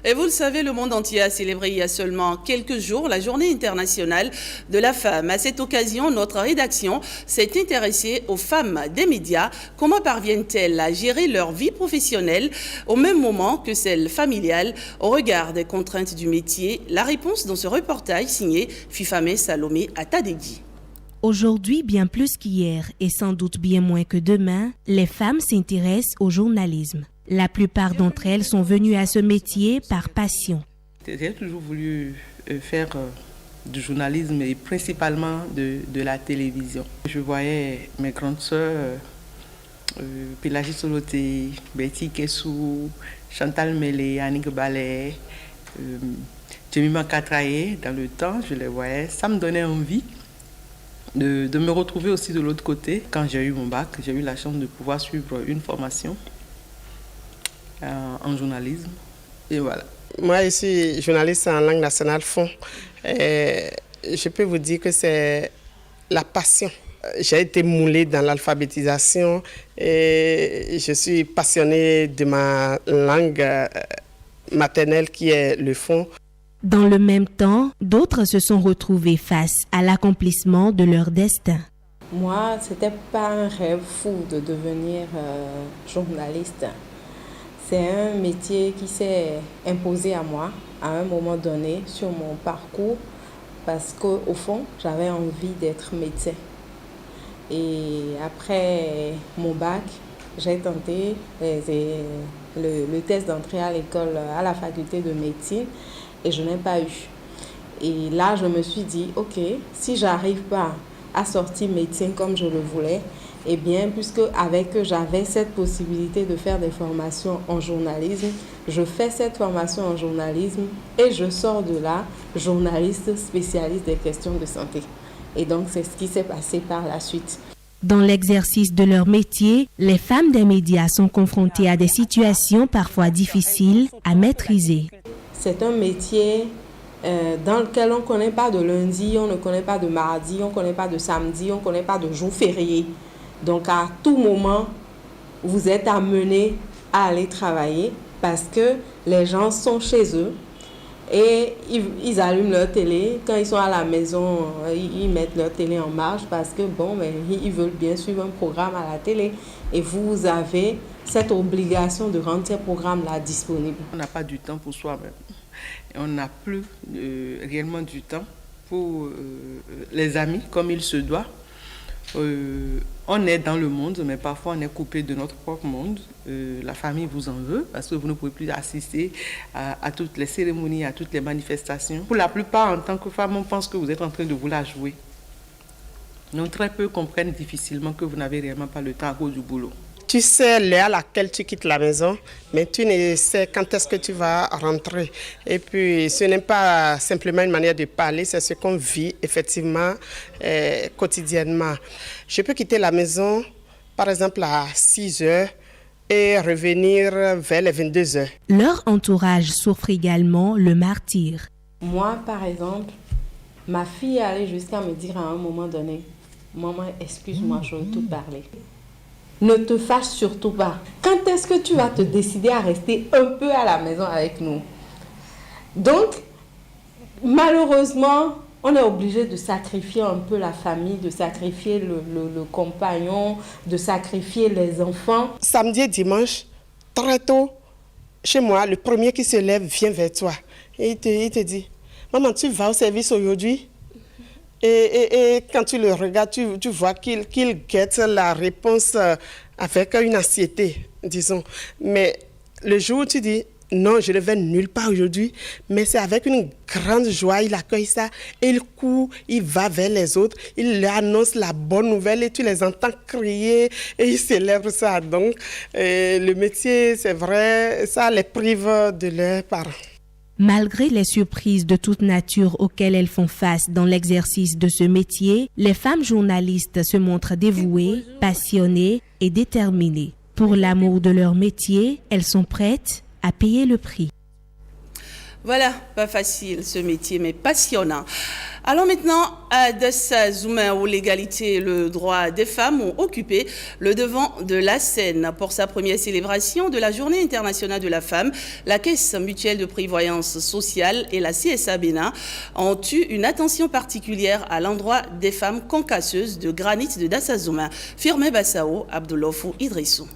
Et vous le savez, le monde entier a célébré il y a seulement quelques jours la journée internationale de la femme. À cette occasion, notre rédaction s'est intéressée aux femmes des médias. Comment parviennent-elles à gérer leur vie professionnelle au même moment que celle familiale au regard des contraintes du métier? La réponse dans ce reportage signé Fifame Salomé Atadegui. Aujourd'hui, bien plus qu'hier et sans doute bien moins que demain, les femmes s'intéressent au journalisme. La plupart d'entre elles sont venues à ce métier par passion. J'ai toujours voulu faire du journalisme et principalement de la télévision. Je voyais mes grandes sœurs, Pélagie Soloté, Betty Kessou, Chantal Mélé, Annick Ballet, Jemima Katraye, dans le temps, je les voyais. Ça me donnait envie de me retrouver aussi de l'autre côté. Quand j'ai eu mon bac, j'ai eu la chance de pouvoir suivre une formation en journalisme. Et voilà. Moi, je suis journaliste en langue nationale fond. Je peux vous dire que c'est la passion. J'ai été moulée dans l'alphabétisation et je suis passionnée de ma langue maternelle qui est le fond. Dans le même temps, d'autres se sont retrouvés face à l'accomplissement de leur destin. Moi, ce n'était pas un rêve fou de devenir journaliste. C'est un métier qui s'est imposé à moi à un moment donné sur mon parcours parce qu'au fond, j'avais envie d'être médecin. Et après mon bac, j'ai tenté le test d'entrée à l'école, à la faculté de médecine et je n'ai pas eu. Et là, je me suis dit, ok, si j'arrive pas à sortir médecin comme je le voulais, eh bien, puisque j'avais cette possibilité de faire des formations en journalisme, je fais cette formation en journalisme et je sors de là journaliste spécialiste des questions de santé. Et donc, c'est ce qui s'est passé par la suite. Dans l'exercice de leur métier, les femmes des médias sont confrontées à des situations parfois difficiles à maîtriser. C'est un métier dans lequel on ne connaît pas de lundi, on ne connaît pas de mardi, on ne connaît pas de samedi, on ne connaît pas de jour férié. Donc à tout moment, vous êtes amené à aller travailler parce que les gens sont chez eux et ils allument leur télé. Quand ils sont à la maison, ils mettent leur télé en marche parce que ils veulent bien suivre un programme à la télé. Et vous avez cette obligation de rendre ces programmes-là disponibles. On n'a pas du temps pour soi-même. On n'a plus réellement du temps pour les amis comme il se doit. On est dans le monde, mais parfois on est coupé de notre propre monde. La famille vous en veut parce que vous ne pouvez plus assister à toutes les cérémonies, à toutes les manifestations. Pour la plupart, en tant que femme, on pense que vous êtes en train de vous la jouer. Donc très peu comprennent difficilement que vous n'avez réellement pas le temps à cause du boulot. Tu sais l'heure à laquelle tu quittes la maison, mais tu ne sais quand est-ce que tu vas rentrer. Et puis, ce n'est pas simplement une manière de parler, c'est ce qu'on vit effectivement quotidiennement. Je peux quitter la maison, par exemple, à 6 heures et revenir vers les 22 heures. Leur entourage souffre également le martyre. Moi, par exemple, ma fille allait jusqu'à me dire à un moment donné, « Maman, excuse-moi, je veux tout parler. » Ne te fâche surtout pas. Quand est-ce que tu vas te décider à rester un peu à la maison avec nous? Donc, malheureusement, on est obligé de sacrifier un peu la famille, de sacrifier le compagnon, de sacrifier les enfants. Samedi et dimanche, très tôt, chez moi, le premier qui se lève vient vers toi. Et il te dit, « Maman, tu vas au service aujourd'hui ?» Et quand tu le regardes, tu vois qu'il guette la réponse avec une anxiété, disons. Mais le jour où tu dis, non, je ne vais nulle part aujourd'hui, mais c'est avec une grande joie, il accueille ça, et il court, il va vers les autres, il leur annonce la bonne nouvelle et tu les entends crier et ils célèbrent ça. Donc, le métier, c'est vrai, ça les prive de leurs parents. Malgré les surprises de toute nature auxquelles elles font face dans l'exercice de ce métier, les femmes journalistes se montrent dévouées, passionnées et déterminées. Pour l'amour de leur métier, elles sont prêtes à payer le prix. Voilà, pas facile ce métier, mais passionnant. Allons maintenant à Dassazouma, où l'égalité et le droit des femmes ont occupé le devant de la scène. Pour sa première célébration de la Journée internationale de la femme, la Caisse mutuelle de prévoyance sociale et la CSA Bénin ont eu une attention particulière à l'endroit des femmes concasseuses de granit de Dassazouma. Firmé Bassao, Abdoulofou Idrissou.